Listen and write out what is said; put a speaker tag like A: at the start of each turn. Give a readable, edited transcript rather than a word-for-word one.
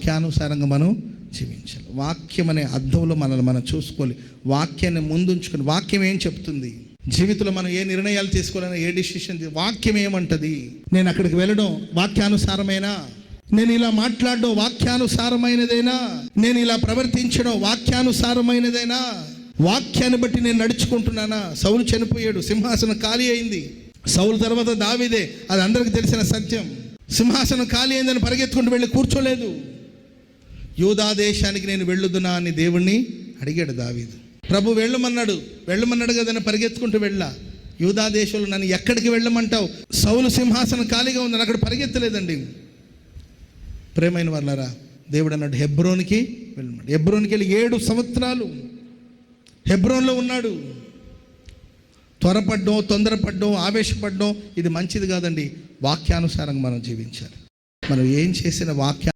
A: వాక్యానుసారంగా మనం జీవించాలి. వాక్యం అనే అర్థంలో మనల్ని మనం చూసుకోవాలి. వాక్యాన్ని ముందుంచుకొని, వాక్యం ఏం చెప్తుంది, జీవితంలో మనం ఏ నిర్ణయాలు తీసుకోవాలన్నా, ఏ డిసిషన్, వాక్యం ఏమంటది, నేను అక్కడికి వెళ్ళడం వాక్యానుసారమేనా, నేను ఇలా మాట్లాడడం వాక్యానుసారమైనదేనా, నేను ఇలా ప్రవర్తించడం వాక్యానుసారమైనదేనా, వాక్యాన్ని బట్టి నేను నడుచుకుంటున్నానా. సౌలు చనిపోయాడు, సింహాసనం ఖాళీ అయింది. సౌలు తర్వాత దావీదే, అది అందరికి తెలిసిన సత్యం. సింహాసనం ఖాళీ అయిందని పరిగెత్తుకుంటూ వెళ్ళి కూర్చోలేదు. యూదా దేశానికి నేను వెళ్ళుదునా అని దేవుణ్ణి అడిగాడు దావీదు. ప్రభు వెళ్ళమన్నాడు కదని పరిగెత్తుకుంటూ వెళ్ళా. యూదా దేశంలో నన్ను ఎక్కడికి వెళ్ళమంటావు, సౌలు సింహాసనం ఖాళీగా ఉందని అక్కడ పరిగెత్తలేదండి. ప్రేమైన వాళ్ళారా, దేవుడు అన్నాడు హెబ్రోన్కి వెళ్ళమన్నాడు. హెబ్రోన్కి వెళ్ళి 7 సంవత్సరాలు హెబ్రోన్లో ఉన్నాడు. త్వరపడ్డం, తొందరపడ్డం, ఆవేశపడ్డం ఇది మంచిది కాదండి. వాక్యానుసారంగా మనం జీవించాలి. మనం ఏం చేసిన